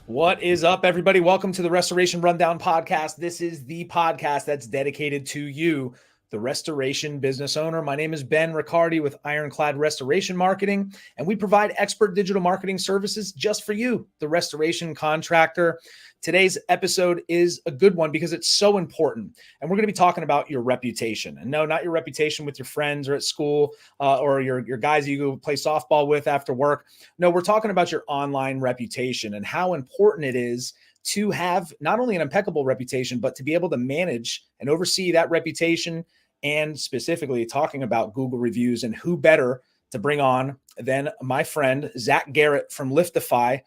What is up, everybody? Welcome to the Restoration Rundown podcast. This is the podcast that's dedicated to you, the restoration business owner. My name is Ben Riccardi with Ironclad Restoration Marketing, and we provide expert digital marketing services just for you, the restoration contractor. Today's episode is a good one because it's so important. And we're going to be talking about your reputation. And no, not your reputation with your friends or at school or your guys you go play softball with after work. No, we're talking about your online reputation and how important it is to have not only an impeccable reputation, but to be able to manage and oversee that reputation, and specifically talking about Google reviews. And who better to bring on than my friend, Zach Garrett from Liftify,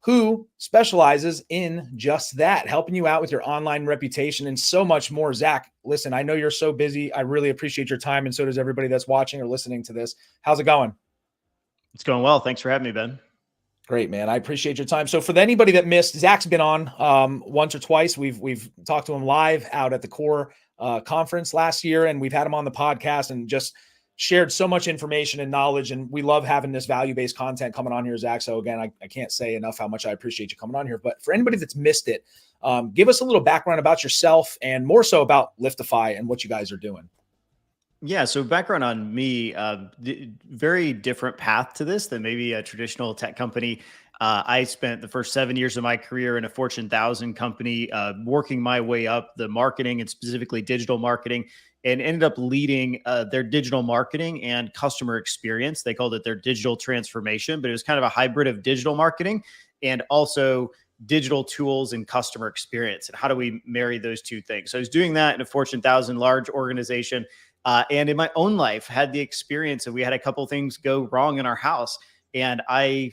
who specializes in just that, helping you out with your online reputation and so much more. Zach, listen, I know you're so busy. I really appreciate your time, and so does everybody that's watching or listening to this. How's it going? It's going well. Thanks for having me, Ben. Great, man. I appreciate your time. So for anybody that missed, Zach's been on once or twice. We've talked to him live out at the Core conference last year, and we've had him on the podcast and just shared so much information and knowledge. And we love having this value-based content coming on here, Zach. So again, I can't say enough how much I appreciate you coming on here. But for anybody that's missed it, give us a little background about yourself and more so about Liftify and what you guys are doing. Yeah. So background on me, very different path to this than maybe a traditional tech company. I spent the first 7 years of my career in a Fortune 1000 company, working my way up the marketing and specifically digital marketing, and ended up leading their digital marketing and customer experience. They called it their digital transformation, but it was kind of a hybrid of digital marketing and also digital tools and customer experience. And how do we marry those two things? So I was doing that in a Fortune 1000 large organization. And in my own life, had the experience of we had a couple things go wrong in our house. And I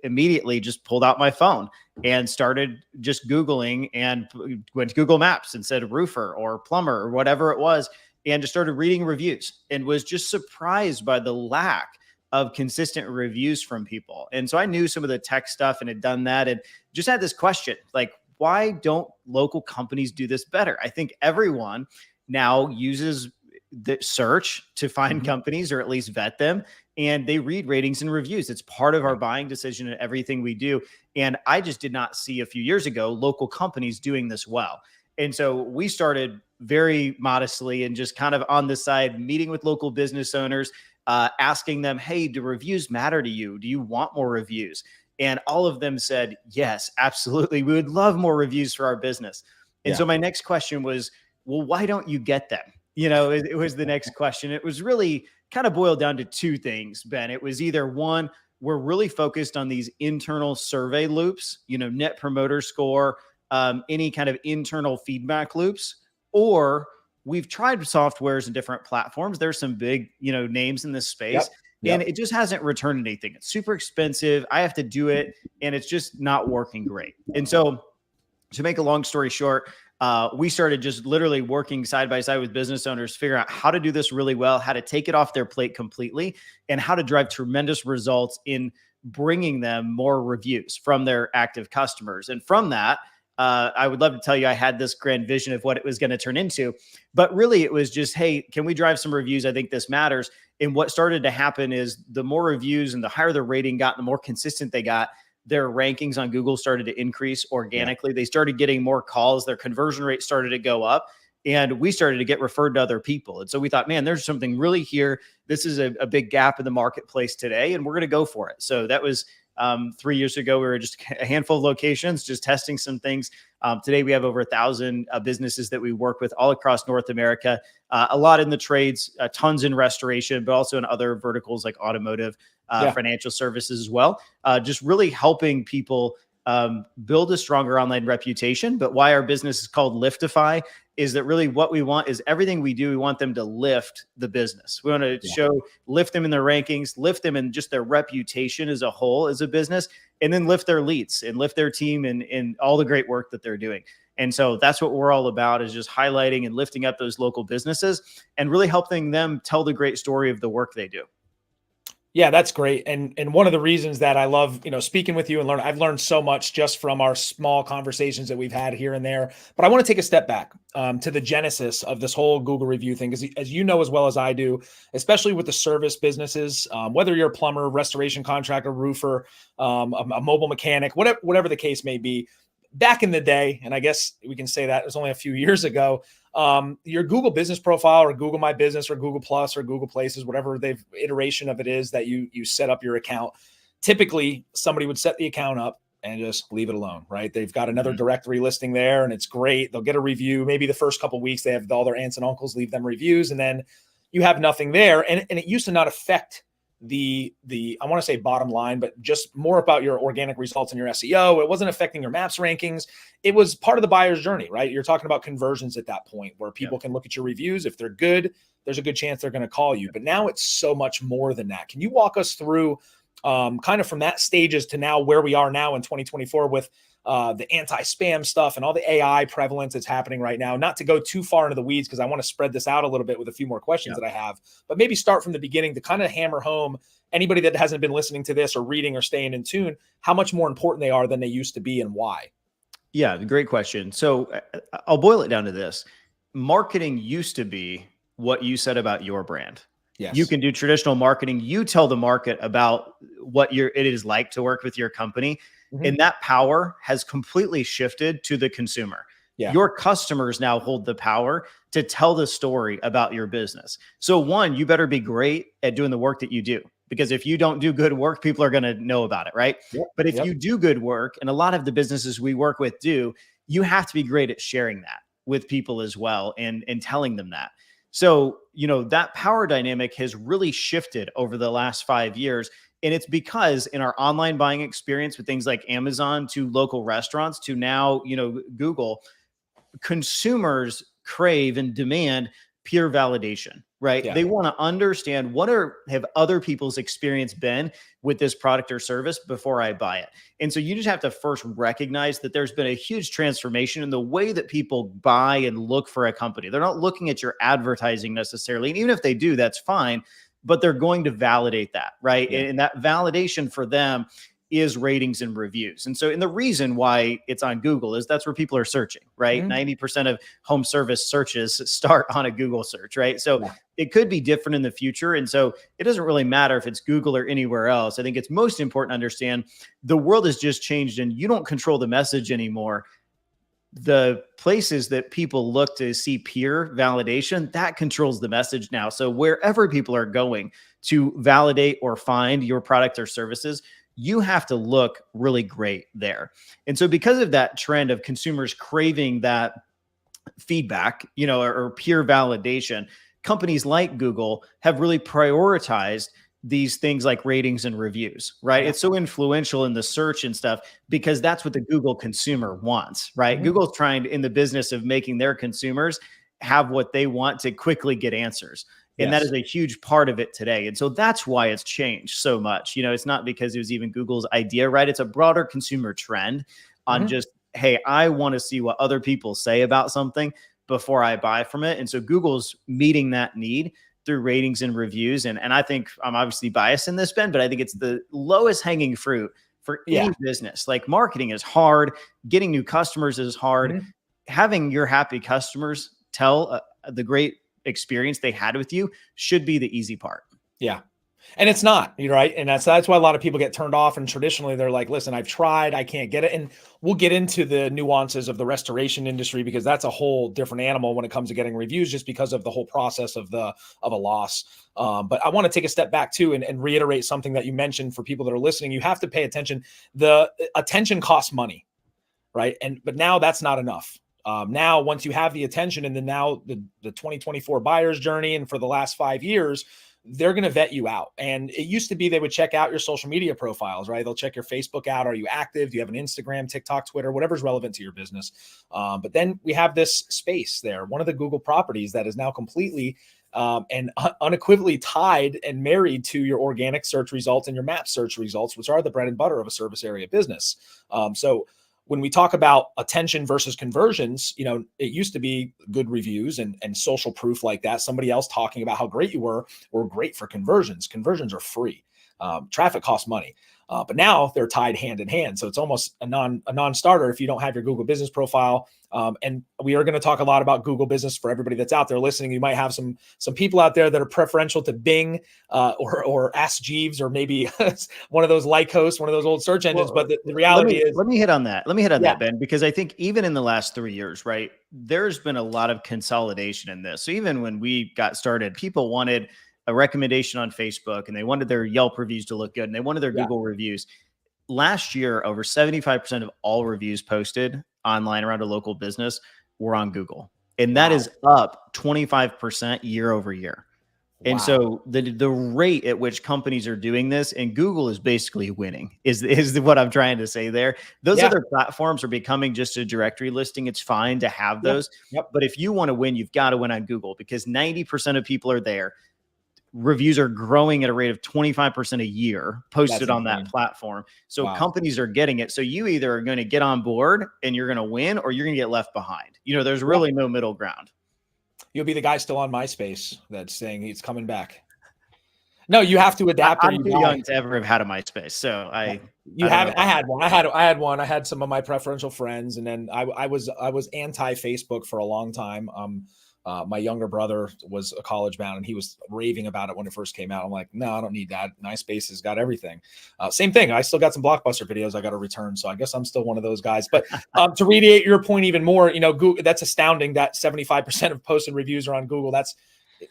immediately just pulled out my phone and started just Googling and went to Google Maps and said roofer or plumber or whatever it was, and just started reading reviews and was just surprised by the lack of consistent reviews from people. And so I knew some of the tech stuff and had done that and just had this question, like, why don't local companies do this better? I think everyone now uses the search to find companies or at least vet them, and they read ratings and reviews. It's part of our buying decision and everything we do. And I just did not see a few years ago local companies doing this well. And so we started very modestly and just kind of on the side, meeting with local business owners, asking them, hey, do reviews matter to you? Do you want more reviews? And all of them said, yes, absolutely. We would love more reviews for our business. And so my next question was, well, why don't you get them? You know, it was the next question. It was really kind of boiled down to two things, Ben. It was either one, we're really focused on these internal survey loops, you know, net promoter score, any kind of internal feedback loops, or we've tried softwares and different platforms. There's some big, names in this space, and it just hasn't returned anything. It's super expensive. I have to do it, and it's just not working great. And so to make a long story short, we started just literally working side by side with business owners, figuring out how to do this really well, how to take it off their plate completely, and how to drive tremendous results in bringing them more reviews from their active customers. And from that, I would love to tell you I had this grand vision of what it was going to turn into, but really it was just, hey, can we drive some reviews? I think this matters. And what started to happen is the more reviews and the higher the rating got, the more consistent they got, their rankings on Google started to increase organically. They started getting more calls. Their conversion rate started to go up, and we started to get referred to other people. And so we thought, man, there's something really here. This is a big gap in the marketplace today, and we're going to go for it. So that was 3 years ago. We were just a handful of locations, just testing some things. Today, we have over 1,000 businesses that we work with all across North America, a lot in the trades, tons in restoration, but also in other verticals like automotive, financial services as well. Just really helping people build a stronger online reputation. But why our business is called Liftify is that really what we want is everything we do, we want them to lift the business. We want to lift them in their rankings, lift them in just their reputation as a whole as a business, and then lift their leads and lift their team and all the great work that they're doing. And so that's what we're all about, is just highlighting and lifting up those local businesses and really helping them tell the great story of the work they do. Yeah, that's great. And one of the reasons that I love, speaking with you and I've learned so much just from our small conversations that we've had here and there. But I want to take a step back to the genesis of this whole Google review thing, because as you know as well as I do, especially with the service businesses, whether you're a plumber, restoration contractor, roofer, a mobile mechanic, whatever the case may be, back in the day, and I guess we can say that it was only a few years ago, your Google business profile or Google My Business or Google Plus or Google Places, whatever they've iteration of it is that you set up your account. Typically, somebody would set the account up and just leave it alone, right? They've got another directory listing there and it's great. They'll get a review. Maybe the first couple of weeks they have all their aunts and uncles leave them reviews, and then you have nothing there. And it used to not affect the I want to say bottom line, but just more about your organic results and your SEO. It wasn't affecting your maps rankings. It was part of the buyer's journey, right? You're talking about conversions at that point where people can look at your reviews. If they're good, there's a good chance they're going to call you. But now it's so much more than that. Can you walk us through kind of from that stages to now where we are now in 2024 with the anti-spam stuff and all the AI prevalence that's happening right now? Not to go too far into the weeds, because I want to spread this out a little bit with a few more questions that I have, but maybe start from the beginning to kind of hammer home anybody that hasn't been listening to this or reading or staying in tune, how much more important they are than they used to be and why. Yeah, great question. So I'll boil it down to this. Marketing used to be what you said about your brand. Yes. You can do traditional marketing. You tell the market about what it is like to work with your company. And that power has completely shifted to the consumer. Yeah. Your customers now hold the power to tell the story about your business. So one, you better be great at doing the work that you do, because if you don't do good work, people are going to know about it, right? Yep. But if you do good work, and a lot of the businesses we work with do, you have to be great at sharing that with people as well and telling them that. So, that power dynamic has really shifted over the last 5 years. And it's because in our online buying experience with things like Amazon to local restaurants to now, Google, consumers crave and demand peer validation, right? Yeah. They want to understand have other people's experience been with this product or service before I buy it. And so you just have to first recognize that there's been a huge transformation in the way that people buy and look for a company. They're not looking at your advertising necessarily. And even if they do, that's fine, but they're going to validate that, right? Yeah. And that validation for them is ratings and reviews. And the reason why it's on Google is that's where people are searching, right? 90% of home service searches start on a Google search, right? So it could be different in the future. And so it doesn't really matter if it's Google or anywhere else. I think it's most important to understand the world has just changed and you don't control the message anymore. The places that people look to see peer validation, that controls the message now. So wherever people are going to validate or find your product or services, you have to look really great there. And so because of that trend of consumers craving that feedback, or peer validation, companies like Google have really prioritized these things like ratings and reviews, right? It's so influential in the search and stuff because that's what the Google consumer wants, right? Google's trying in the business of making their consumers have what they want to quickly get answers. And that is a huge part of it today. And so that's why it's changed so much. It's not because it was even Google's idea, right? It's a broader consumer trend on just, hey, I want to see what other people say about something before I buy from it. And so Google's meeting that need through ratings and reviews. And I think I'm obviously biased in this, Ben, but I think it's the lowest hanging fruit for any business. Like marketing is hard. Getting new customers is hard. Having your happy customers tell the great experience they had with you should be the easy part. Yeah. And it's not, you're right. And that's why a lot of people get turned off. And traditionally they're like, listen, I've tried, I can't get it. And we'll get into the nuances of the restoration industry because that's a whole different animal when it comes to getting reviews, just because of the whole process of a loss. But I want to take a step back too and reiterate something that you mentioned for people that are listening. You have to pay attention. The attention costs money, right? But now that's not enough. Now, once you have the attention, and then now the 2024 buyer's journey, and for the last 5 years, they're going to vet you out. And it used to be they would check out your social media profiles, right? They'll check your Facebook out. Are you active? Do you have an Instagram, TikTok, Twitter, whatever's relevant to your business? But then we have this space there, one of the Google properties that is now completely and unequivocally tied and married to your organic search results and your map search results, which are the bread and butter of a service area business. So when we talk about attention versus conversions, it used to be good reviews and social proof like that. Somebody else talking about how great you were great for conversions. Conversions are free. Traffic costs money. But now they're tied hand in hand. So it's almost a non-starter if you don't have your Google business profile. And we are going to talk a lot about Google business for everybody that's out there listening. You might have some people out there that are preferential to Bing or Ask Jeeves, or maybe one of those Lycos, one of those old search engines. Well, but the reality is, let me hit on that. Let me hit on yeah, that, Ben, because I think even in the last 3 years, right, there's been a lot of consolidation in this. So even when we got started, people wanted a recommendation on Facebook and they wanted their Yelp reviews to look good and they wanted their yeah, Google reviews. Last year, over 75% of all reviews posted online around a local business were on Google. And that wow, is up 25% year over year. And wow, so the rate at which companies are doing this, and Google is basically winning, is what I'm trying to say there. Those yeah, other platforms are becoming just a directory listing. It's fine to have yep, those, yep, but if you want to win, you've got to win on Google because 90% of people are there. Reviews are growing at a rate of 25% a year that's posted on that insane. platform. So Wow, companies are getting it. So you either are going to get on board and you're going to win, or you're going to get left behind. There's yeah, really no middle ground. you'll be the guy still on MySpace that's saying he's coming back. No, you have to adapt or I'm you too die. young to ever have had a MySpace, so You I don't know have. I about had one. I had some of my preferential friends, and then I was anti Facebook for a long time. My younger brother was a college bound, and he was raving about it when it first came out. I'm like, no, I don't need that. MySpace has got everything. Same thing. I still got some Blockbuster videos I got to return, so I guess I'm still one of those guys. But to reiterate your point even more, Google, that's astounding that 75% of posts and reviews are on Google. That's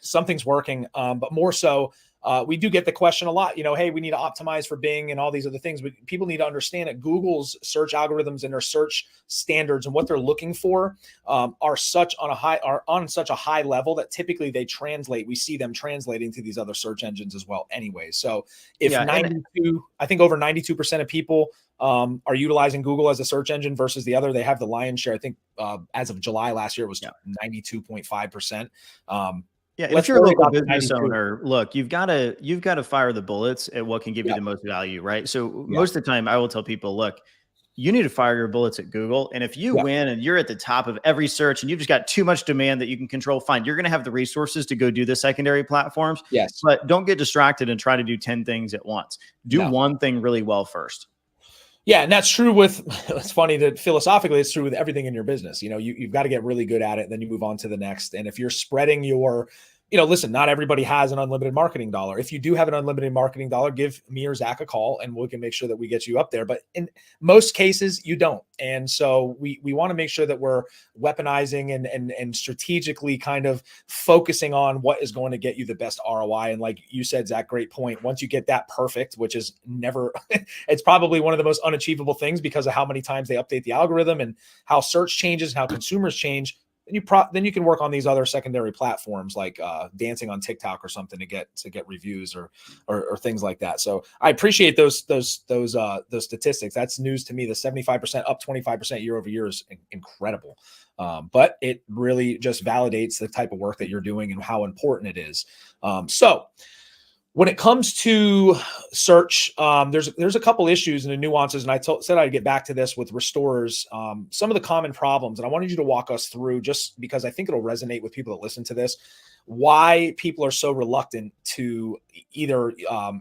something's working. But more so, we do get the question a lot, hey, we need to optimize for Bing and all these other things, but people need to understand that Google's search algorithms and their search standards and what they're looking for are on such a high level that typically we see them translating to these other search engines as well anyway. So if yeah. And I think over 92% of people are utilizing Google as a search engine versus the other, they have the lion's share. I think as of July last year, it was 92.5%. yeah, and if Let's you're a worry local about the business 92. owner, look, you've got to fire the bullets at what can give you Yeah. the most value, right? So Yeah. most of the time, I will tell people, look, you need to fire your bullets at Google, and if you Yeah. win and you're at the top of every search, and you've just got too much demand that you can control, fine, you're going to have the resources to go do the secondary platforms. Yes. But don't get distracted and try to do 10 things at once. Do No. one thing really well first. Yeah, and that's true with. It's funny that philosophically, it's true with everything in your business. You've got to get really good at it, then you move on to the next. And if you're spreading your, listen, not everybody has an unlimited marketing dollar. If you do have an unlimited marketing dollar, give me or Zach a call, and we can make sure that we get you up there. But in most cases, you don't. And so we want to make sure that we're weaponizing and strategically kind of focusing on what is going to get you the best ROI. And like you said, Zach, great point. Once you get that perfect, which is never, it's probably one of the most unachievable things because of how many times they update the algorithm and how search changes, how consumers change. Then you can work on these other secondary platforms like dancing on TikTok or something to get reviews or things like that. So I appreciate those statistics. That's news to me. The 75% up 25% year over year is incredible. But it really just validates the type of work that you're doing and how important it is. So when it comes to search, there's a couple issues and the nuances, and I said I'd get back to this with restorers. Some of the common problems, and I wanted you to walk us through, just because I think it'll resonate with people that listen to this, why people are so reluctant to either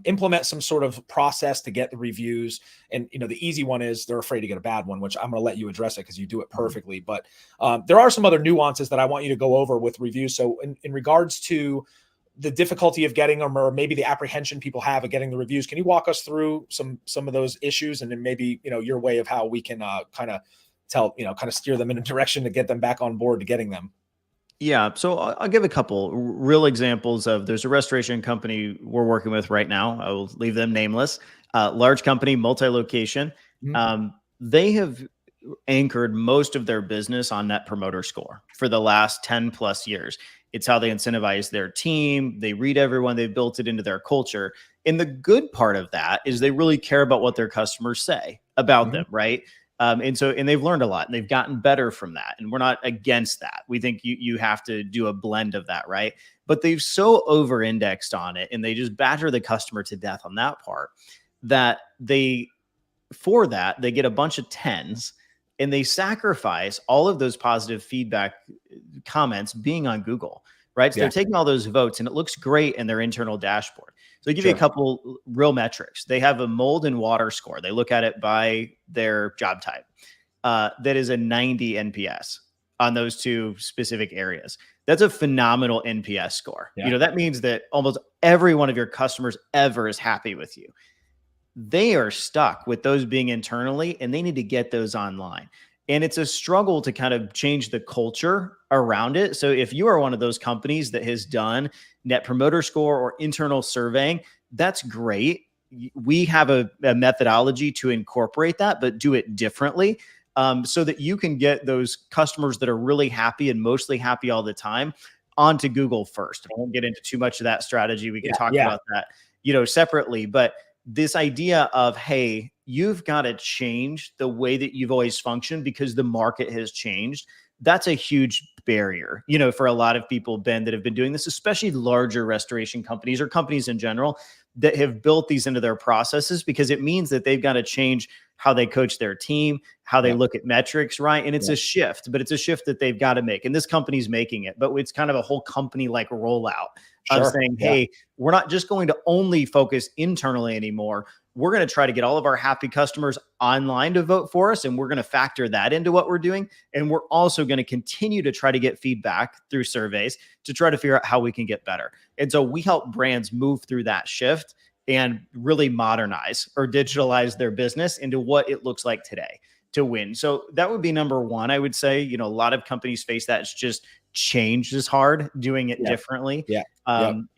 implement some sort of process to get the reviews. And the easy one is they're afraid to get a bad one, which I'm going to let you address it because you do it perfectly. But there are some other nuances that I want you to go over with reviews. So in regards to the difficulty of getting them, or maybe the apprehension people have of getting the reviews, can you walk us through some of those issues, and then maybe your way of how we can kind of steer them in a direction to get them back on board to getting them? Yeah, so I'll give a couple real examples of. There's a restoration company we're working with right now. I will leave them nameless. Large company, multi-location. Mm-hmm. They have anchored most of their business on Net Promoter Score for the last 10 plus years. It's how they incentivize their team. They read everyone. They've built it into their culture. And the good part of that is they really care about what their customers say about them, right? And they've learned a lot, and they've gotten better from that. And we're not against that. We think you have to do a blend of that, right? But they've so over-indexed on it, and they just batter the customer to death on that part, that they get a bunch of 10s, and they sacrifice all of those positive feedback comments being on Google. right? So Yeah. they're taking all those votes and it looks great in their internal dashboard. So I'll give you a Sure. couple real metrics. They have a mold and water score. They look at it by their job type. That is a 90 NPS on those two specific areas. That's a phenomenal NPS score. Yeah. That means that almost every one of your customers ever is happy with you. They are stuck with those being internally and they need to get those online. And it's a struggle to kind of change the culture around it. So if you are one of those companies that has done net promoter score or internal surveying, that's great. We have a methodology to incorporate that, but do it differently, so that you can get those customers that are really happy and mostly happy all the time onto Google first. I won't get into too much of that strategy. We can talk about that, separately. But this idea of, hey, you've got to change the way that you've always functioned because the market has changed. That's a huge barrier, for a lot of people, Ben, that have been doing this, especially larger restoration companies or companies in general that have built these into their processes, because it means that they've got to change how they coach their team, how they look at metrics, right? And it's a shift, but it's a shift that they've got to make. And this company's making it, but it's kind of a whole company like rollout of saying, hey, we're not just going to only focus internally anymore. We're going to try to get all of our happy customers online to vote for us. And we're going to factor that into what we're doing. And we're also going to continue to try to get feedback through surveys to try to figure out how we can get better. And so we help brands move through that shift and really modernize or digitalize their business into what it looks like today to win. So that would be number one. I would say, a lot of companies face that. It's just change is hard. Doing it differently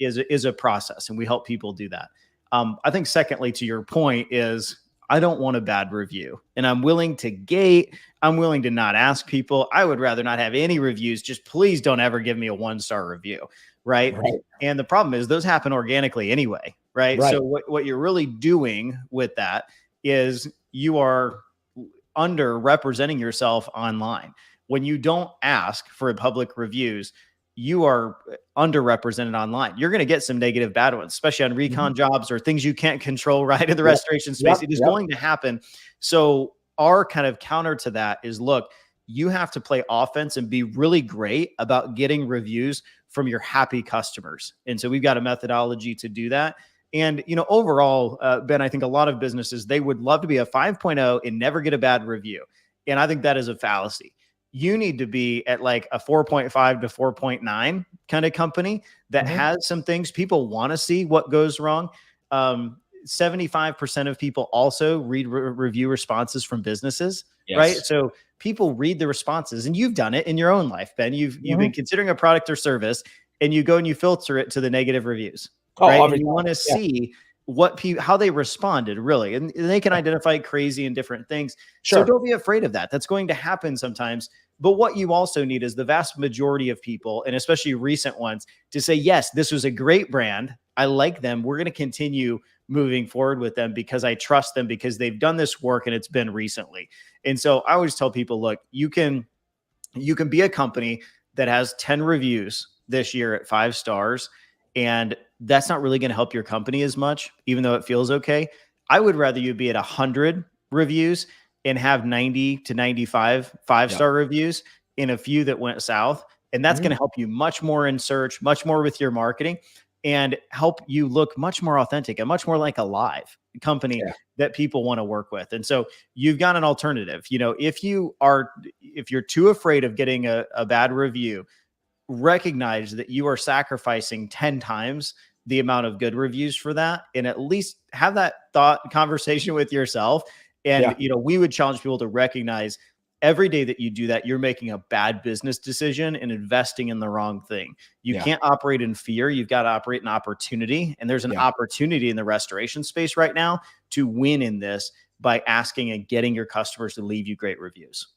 is a process, and we help people do that. I think secondly, to your point, is I don't want a bad review, and I'm willing to gate. I'm willing to not ask people. I would rather not have any reviews. Just please don't ever give me a 1-star review. Right. And the problem is those happen organically anyway. Right. So what you're really doing with that is you are underrepresenting yourself online. When you don't ask for public reviews, you are underrepresented online. You're going to get some negative bad ones, especially on recon jobs or things you can't control, right? In the restoration space, it is going to happen. So our kind of counter to that is, look, you have to play offense and be really great about getting reviews from your happy customers. And so we've got a methodology to do that. And, overall, Ben, I think a lot of businesses, they would love to be a 5.0 and never get a bad review. And I think that is a fallacy. You need to be at like a 4.5 to 4.9 kind of company that has some things people want to see what goes wrong. 75% of people also read review responses from businesses, right? So people read the responses, and you've done it in your own life, Ben. You've been considering a product or service, and you go and you filter it to the negative reviews, right? And you want to see what how they responded, really, and they can identify crazy and different things. So don't be afraid of that. That's going to happen sometimes. But what you also need is the vast majority of people, and especially recent ones, to say, yes, this was a great brand. I like them. We're going to continue moving forward with them because I trust them, because they've done this work and it's been recently. And so I always tell people, look, you can be a company that has 10 reviews this year at 5 stars, and that's not really going to help your company as much, even though it feels okay. I would rather you be at 100 reviews and have 90 to 95 5-star reviews in a few that went south. And that's going to help you much more in search, much more with your marketing, and help you look much more authentic and much more like a live company that people want to work with. And so you've got an alternative. If you're too afraid of getting a bad review, recognize that you are sacrificing 10 times the amount of good reviews for that, and at least have that conversation with yourself. And, we would challenge people to recognize every day that you do that, you're making a bad business decision and investing in the wrong thing. You can't operate in fear. You've got to operate in opportunity. And there's an opportunity in the restoration space right now to win in this by asking and getting your customers to leave you great reviews.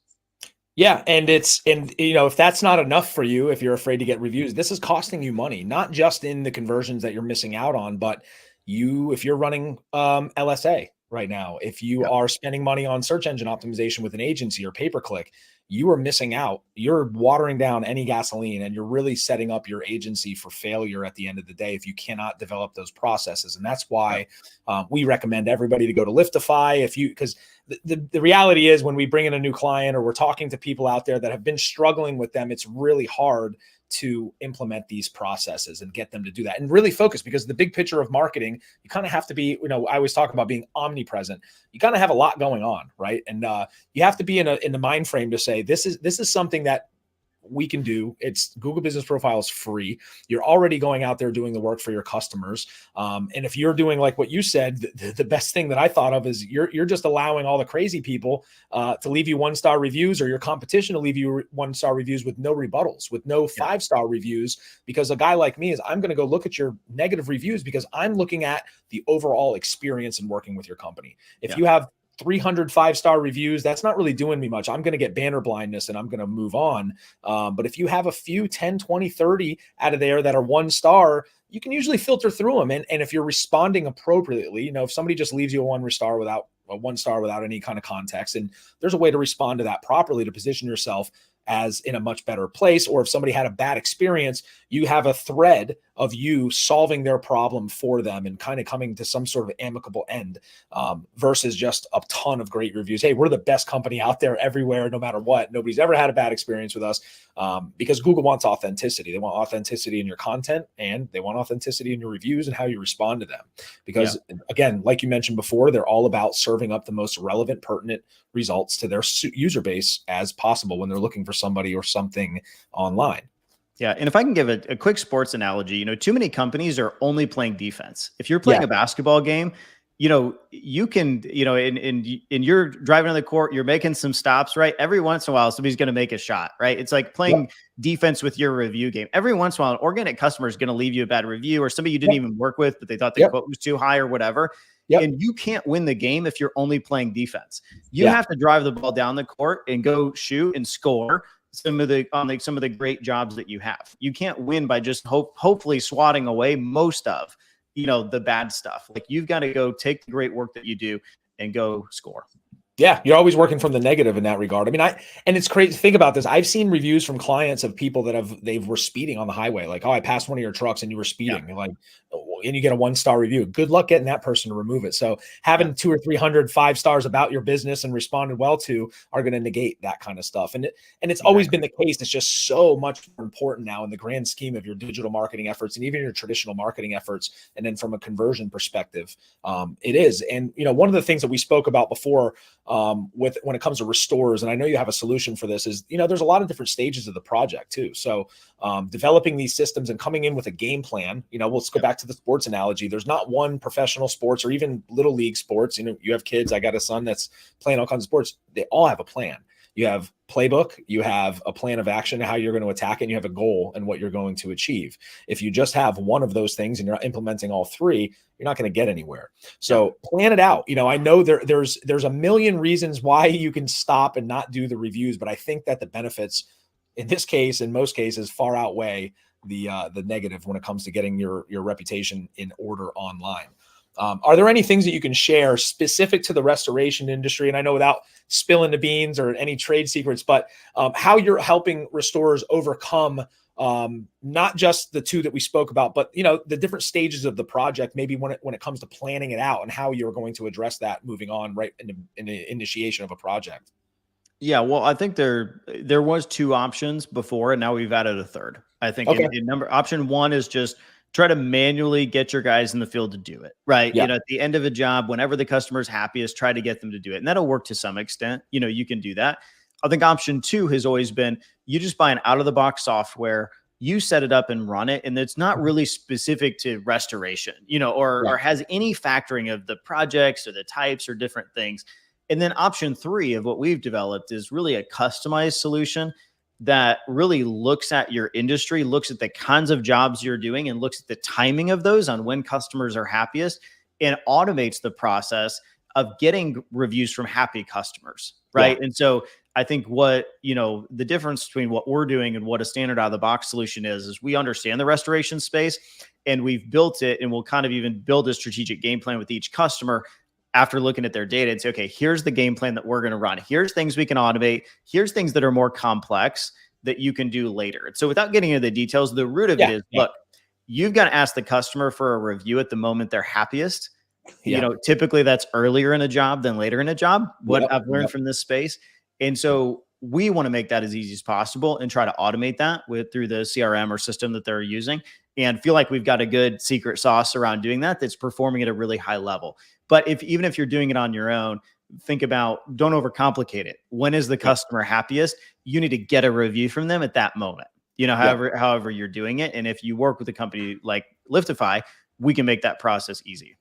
Yeah. And if that's not enough for you, if you're afraid to get reviews, this is costing you money, not just in the conversions that you're missing out on, but if you're running LSA right now, if you are spending money on search engine optimization with an agency or pay-per-click, you are missing out. You're watering down any gasoline, and you're really setting up your agency for failure at the end of the day if you cannot develop those processes. And that's why we recommend everybody to go to Liftify. Because the reality is, when we bring in a new client or we're talking to people out there that have been struggling with them, it's really hard to implement these processes and get them to do that and really focus, because the big picture of marketing, you kind of have to be, I always talk about being omnipresent. You kind of have a lot going on, right? And you have to be in the mind frame to say, this is something that we can do. It's Google Business Profile is free. You're already going out there doing the work for your customers. And if you're doing like what you said, the best thing that I thought of is you're just allowing all the crazy people to leave you 1-star reviews, or your competition to leave you 1-star reviews with no rebuttals, with no 5-star reviews. Because a guy like me I'm going to go look at your negative reviews because I'm looking at the overall experience in working with your company. If you have 300 5-star reviews, that's not really doing me much. I'm going to get banner blindness and I'm going to move on. But if you have a few 10, 20, 30 out of there that are 1-star, you can usually filter through them. And if you're responding appropriately, if somebody just leaves you a 1-star without any kind of context, and there's a way to respond to that properly to position yourself as in a much better place. Or if somebody had a bad experience, you have a thread of you solving their problem for them and kind of coming to some sort of amicable end, versus just a ton of great reviews. Hey, we're the best company out there everywhere, no matter what. Nobody's ever had a bad experience with us, because Google wants authenticity. They want authenticity in your content, and they want authenticity in your reviews and how you respond to them. Because again, like you mentioned before, they're all about serving up the most relevant, pertinent results to their user base as possible when they're looking for somebody or something online. Yeah. And if I can give a quick sports analogy, too many companies are only playing defense. If you're playing a basketball game, you can, and you're driving on the court, you're making some stops, right? Every once in a while, somebody's going to make a shot, right? It's like playing defense with your review game. Every once in a while, an organic customer is going to leave you a bad review, or somebody you didn't even work with, but they thought the quote was too high or whatever. And you can't win the game if you're only playing defense. You have to drive the ball down the court and go shoot and score some of the great jobs that you have. You can't win by just hopefully swatting away most of, the bad stuff. Like, you've got to go take the great work that you do and go score. Yeah, you're always working from the negative in that regard. I mean, and it's crazy to think about this. I've seen reviews from clients of people that they were speeding on the highway. Like, oh, I passed one of your trucks and you were speeding. Like, and you get a 1-star review. Good luck getting that person to remove it. So having 200 or 300 5-stars about your business and responded well to are going to negate that kind of stuff. And it's always been the case. It's just so much more important now in the grand scheme of your digital marketing efforts and even your traditional marketing efforts. And then from a conversion perspective, it is. And, one of the things that we spoke about before, when it comes to restores, and I know you have a solution for this, is, there's a lot of different stages of the project too. So developing these systems and coming in with a game plan, let's go back to the sports analogy. There's not one professional sports or even little league sports. You have kids. I got a son that's playing all kinds of sports. They all have a plan. You have playbook, you have a plan of action, how you're going to attack it, and you have a goal and what you're going to achieve. If you just have one of those things and you're not implementing all three, you're not going to get anywhere. So plan it out. I know there's a million reasons why you can stop and not do the reviews, but I think that the benefits in this case, in most cases, far outweigh the negative when it comes to getting your reputation in order online. Are there any things that you can share specific to the restoration industry? And I know without spilling the beans or any trade secrets, but how you're helping restorers overcome not just the two that we spoke about, but the different stages of the project, maybe when it comes to planning it out and how you're going to address that moving on right in the initiation of a project. Yeah, well, I think there was 2 options before, and now we've added a third. I think option 1 is just try to manually get your guys in the field to do it, right? At the end of a job, whenever the customer's happiest, try to get them to do it. And that'll work to some extent. You can do that. I think option 2 has always been, you just buy an out-of-the-box software, you set it up and run it, and it's not really specific to restoration, or has any factoring of the projects or the types or different things. And then option 3 of what we've developed is really a customized solution that really looks at your industry, looks at the kinds of jobs you're doing, and looks at the timing of those on when customers are happiest, and automates the process of getting reviews from happy customers, right? And so I think what, the difference between what we're doing and what a standard out of the box solution is we understand the restoration space, and we've built it, and we'll kind of even build a strategic game plan with each customer after looking at their data and say, okay, here's the game plan that we're going to run. Here's things we can automate. Here's things that are more complex that you can do later. And so without getting into the details, the root of it is, look, you've got to ask the customer for a review at the moment they're happiest. Typically that's earlier in a job than later in a job, what I've learned from this space. And so We want to make that as easy as possible and try to automate that through the CRM or system that they're using, and feel like we've got a good secret sauce around doing that that's performing at a really high level. But even if you're doing it on your own, think about, don't overcomplicate it. When is the customer happiest? You need to get a review from them at that moment, however you're doing it. And if you work with a company like Liftify, we can make that process easy.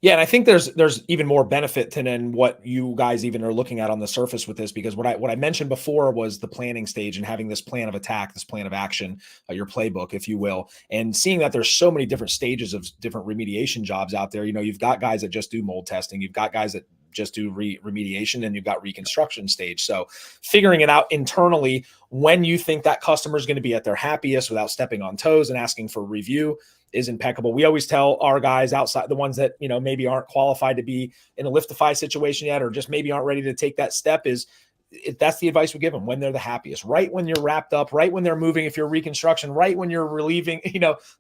Yeah, and I think there's even more benefit than what you guys even are looking at on the surface with this, because what I mentioned before was the planning stage and having this plan of attack, this plan of action, your playbook, if you will, and seeing that there's so many different stages of different remediation jobs out there. You've got guys that just do mold testing, you've got guys that just do remediation, and you've got reconstruction stage. So figuring it out internally when you think that customer is going to be at their happiest without stepping on toes and asking for review is impeccable. We always tell our guys outside, the ones that, maybe aren't qualified to be in a Liftify situation yet, or just maybe aren't ready to take that step, that's the advice we give them when they're the happiest, right when you're wrapped up, right when they're moving, if you're reconstruction, right when you're relieving,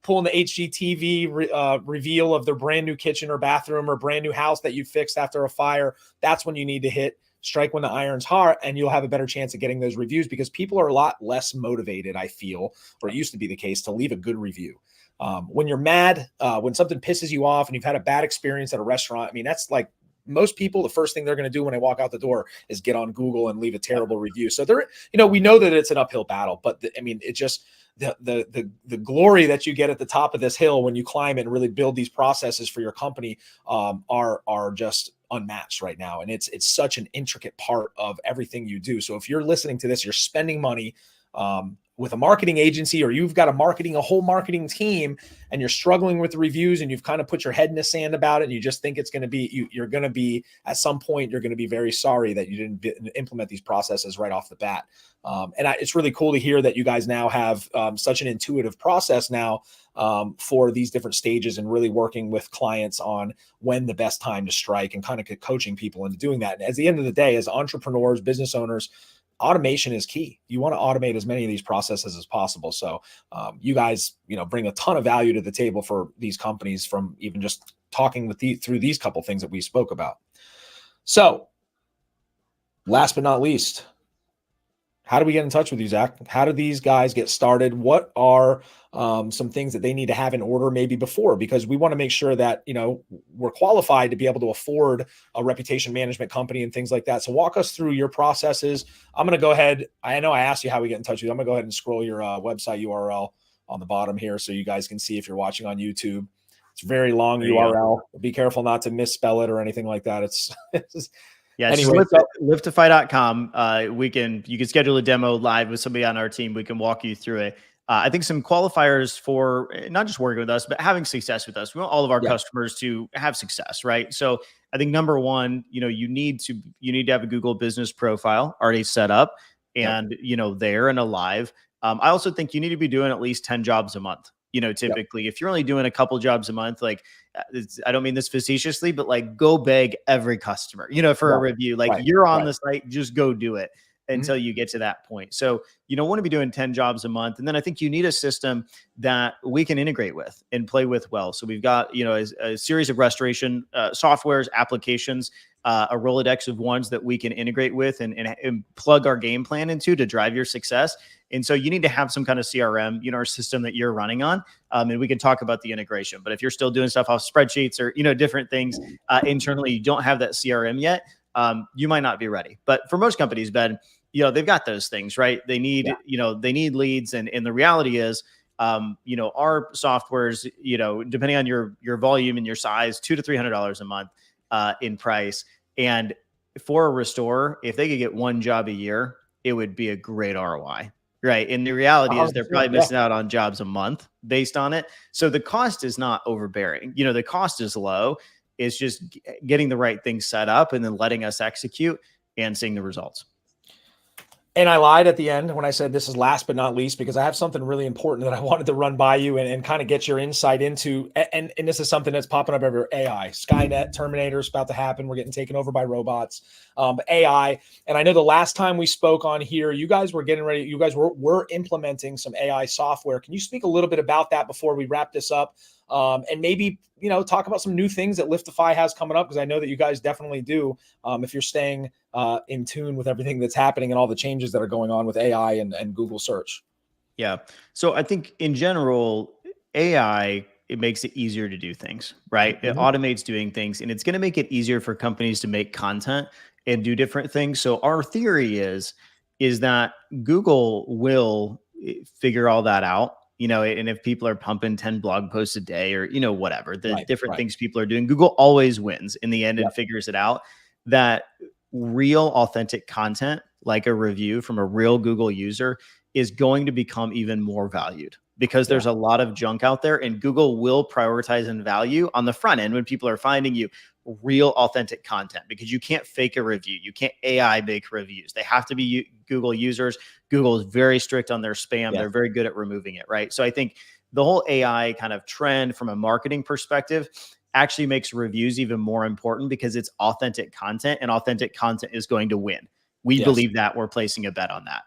pulling the HGTV reveal of their brand new kitchen or bathroom or brand new house that you fixed after a fire. That's when you need to strike when the iron's hot, and you'll have a better chance of getting those reviews, because people are a lot less motivated, I feel, or it used to be the case, to leave a good review. When you're mad, when something pisses you off and you've had a bad experience at a restaurant, that's like most people, the first thing they're going to do when they walk out the door is get on Google and leave a terrible review. So we know that it's an uphill battle, but it just, the glory that you get at the top of this hill when you climb it and really build these processes for your company are just unmatched right now. And it's such an intricate part of everything you do. So if you're listening to this, you're spending money with a marketing agency, or you've got a whole marketing team, and you're struggling with the reviews, and you've kind of put your head in the sand about it, and you just think it's going to be, you're going to be, at some point, you're going to be very sorry that you didn't implement these processes right off the bat. It's really cool to hear that you guys now have such an intuitive process now for these different stages, and really working with clients on when the best time to strike, and kind of coaching people into doing that. And at the end of the day, as entrepreneurs, business owners, automation is key. You want to automate as many of these processes as possible. So you guys, bring a ton of value to the table for these companies, from even just talking through these couple things that we spoke about. So last but not least, how do we get in touch with you, Zach? How do these guys get started? What are some things that they need to have in order maybe before? Because we want to make sure that, we're qualified to be able to afford a reputation management company and things like that. So walk us through your processes. I'm going to go ahead. I know I asked you how we get in touch with you. I'm going to go ahead and scroll your website URL on the bottom here, so you guys can see if you're watching on YouTube. It's a very long URL. Be careful not to misspell it or anything like that. It's yeah, anyway, Liftify.com. You can schedule a demo live with somebody on our team. We can walk you through it. I think some qualifiers for not just working with us, but having success with us. We want all of our customers to have success, right? So I think number one, you need to have a Google business profile already set up and, there and alive. I also think you need to be doing at least 10 jobs a month. Typically, if you're only doing a couple jobs a month, like I don't mean this facetiously, but like go beg every customer, for a review. Like you're on the site, just go do it until you get to that point. So you don't want to be doing 10 jobs a month. And then I think you need a system that we can integrate with and play with well. So we've got, a series of restoration softwares, applications, a Rolodex of ones that we can integrate with and plug our game plan into to drive your success. And so you need to have some kind of CRM, or system that you're running on. And we can talk about the integration. But if you're still doing stuff off spreadsheets or, different things internally, you don't have that CRM yet, you might not be ready. But for most companies, Ben, they've got those things, right? They need, they need leads. And the reality is, our softwares, depending on your volume and your size, $200 to $300 a month in price. And for a restorer, if they could get one job a year, it would be a great ROI. Right. And the reality is they're probably missing out on jobs a month based on it. So the cost is not overbearing. The cost is low. It's just getting the right things set up and then letting us execute and seeing the results. And I lied at the end when I said this is last but not least, because I have something really important that I wanted to run by you and kind of get your insight into. And this is something that's popping up everywhere. AI, Skynet, Terminator is about to happen. We're getting taken over by robots. AI. And I know the last time we spoke on here, you guys were getting ready. You guys were implementing some AI software. Can you speak a little bit about that before we wrap this up? and maybe, talk about some new things that Liftify has coming up, because I know that you guys definitely do. If you're staying in tune with everything that's happening and all the changes that are going on with AI and Google search. Yeah. So I think in general, AI, it makes it easier to do things, right? It Mhm. automates doing things, and it's going to make it easier for companies to make content and do different things. So our theory is that Google will figure all that out, and if people are pumping 10 blog posts a day or, whatever, the Right, different right. things people are doing, Google always wins in the end and Yep. figures it out. That real authentic content, like a review from a real Google user, is going to become even more valued because Yeah. there's a lot of junk out there, and Google will prioritize and value on the front end when people are finding you real authentic content, because you can't fake a review. You can't AI make reviews. They have to be Google users. Google is very strict on their spam. Yeah. They're very good at removing it, right? So I think the whole AI kind of trend from a marketing perspective actually makes reviews even more important, because it's authentic content, and authentic content is going to win. We Yes. believe that. We're placing a bet on that.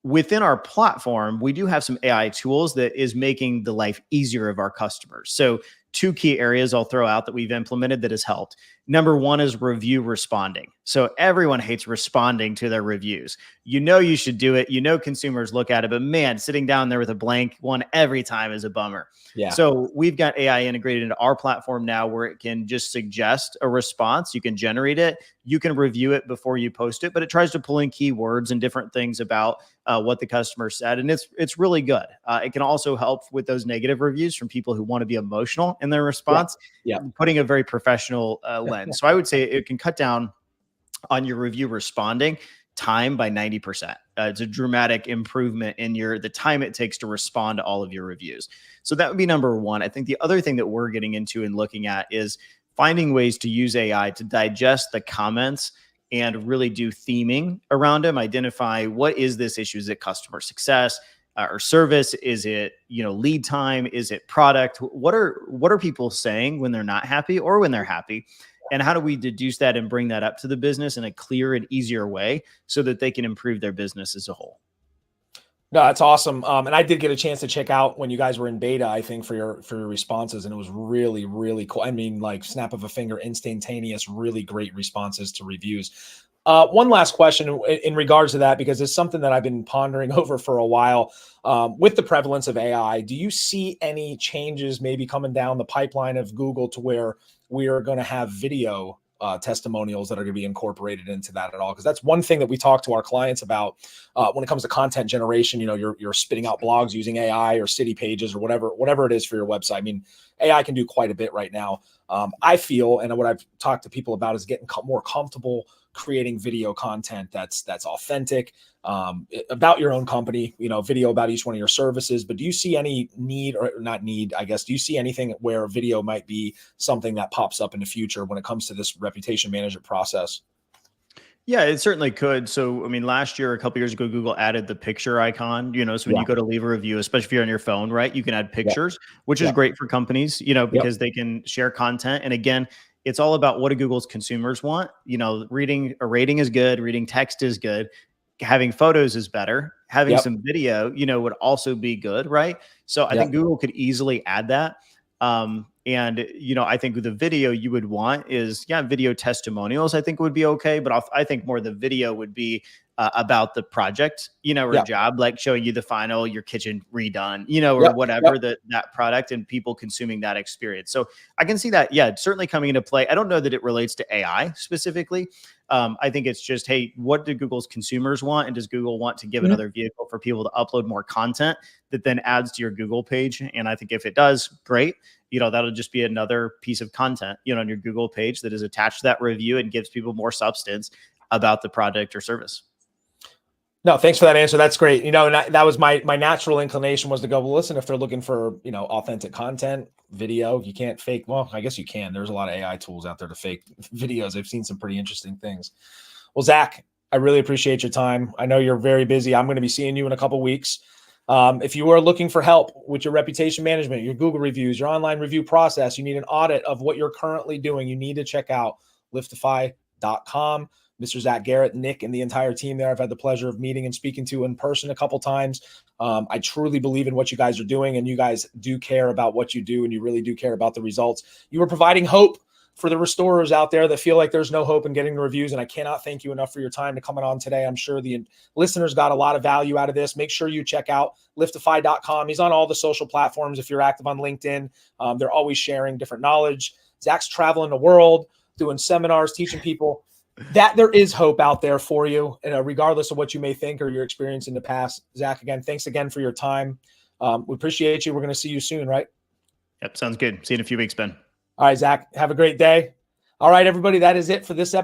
Within our platform, we do have some AI tools that is making the life easier of our customers. So two key areas I'll throw out that we've implemented that has helped. Number one is review responding. So everyone hates responding to their reviews. You should do it. Consumers look at it, but man, sitting down there with a blank one every time is a bummer. Yeah. So we've got AI integrated into our platform now, where it can just suggest a response. You can generate it. You can review it before you post it, but it tries to pull in keywords and different things about what the customer said, and it's really good. It can also help with those negative reviews from people who want to be emotional in their Yeah. response, Yeah. putting a very professional lens. So I would say it can cut down on your review responding time by 90%. It's a dramatic improvement in the time it takes to respond to all of your reviews. So that would be number one. I think the other thing that we're getting into and looking at is finding ways to use AI to digest the comments and really do theming around them, identify what is this issue. Is it customer success or service? Is it, lead time? Is it product? What are people saying when they're not happy or when they're happy? And how do we deduce that and bring that up to the business in a clear and easier way so that they can improve their business as a whole? No, that's awesome. And I did get a chance to check out when you guys were in beta, I think, for your responses, and it was really, really cool. I mean, like snap of a finger, instantaneous, really great responses to reviews. One last question in regards to that, because it's something that I've been pondering over for a while. With the prevalence of AI, do you see any changes maybe coming down the pipeline of Google to where we are going to have video testimonials that are going to be incorporated into that at all? Because that's one thing that we talk to our clients about when it comes to content generation. You're spitting out blogs using AI or city pages or whatever it is for your website. I mean, AI can do quite a bit right now. I feel, and what I've talked to people about, is getting more comfortable creating video content that's authentic, about your own company, video about each one of your services. But do you see any need, or not need, I guess, do you see anything where video might be something that pops up in the future when it comes to this reputation management process? Yeah, it certainly could. So, I mean, last year, a couple years ago, Google added the picture icon. So when Yeah. you go to leave a review, especially if you're on your phone, right, you can add Yeah. pictures, which is Yeah. great for companies, Yep. because they can share content. And again, it's all about what do Google's consumers want. Reading a rating is good, reading text is good, having photos is better, having Yep. some video, would also be good, right? So I Yep. think Google could easily add that. And I think the video you would want is, video testimonials. I think would be okay, but I think more the video would be about the project, or Yep. job, like showing you the final, your kitchen redone, or Yep. Yep. whatever that product, and people consuming that experience. So I can see that, certainly coming into play. I don't know that it relates to AI specifically. I think it's just, hey, what do Google's consumers want? And does Google want to give Mhm. another vehicle for people to upload more content that then adds to your Google page? And I think if it does, great. That'll just be another piece of content, on your Google page that is attached to that review and gives people more substance about the product or service. No, thanks for that answer. That's great. And that was my natural inclination, was to go, well, listen, if they're looking for, authentic content, video, you can't fake. Well, I guess you can. There's a lot of AI tools out there to fake videos. I've seen some pretty interesting things. Well, Zach, I really appreciate your time. I know you're very busy. I'm going to be seeing you in a couple weeks. If you are looking for help with your reputation management, your Google reviews, your online review process, you need an audit of what you're currently doing, you need to check out liftify.com. Mr. Zach Garrett, Nick, and the entire team there. I've had the pleasure of meeting and speaking to in person a couple times. I truly believe in what you guys are doing, and you guys do care about what you do, and you really do care about the results. You are providing hope for the restorers out there that feel like there's no hope in getting the reviews. And I cannot thank you enough for your time to coming on today. I'm sure the listeners got a lot of value out of this. Make sure you check out liftify.com. He's on all the social platforms. If you're active on LinkedIn, they're always sharing different knowledge. Zach's traveling the world, doing seminars, teaching people that there is hope out there for you, and regardless of what you may think or your experience in the past. Zach, again, thanks again for your time. We appreciate you. We're going to see you soon, right? Yep. Sounds good. See you in a few weeks, Ben. All right, Zach, have a great day. All right, everybody, that is it for this episode.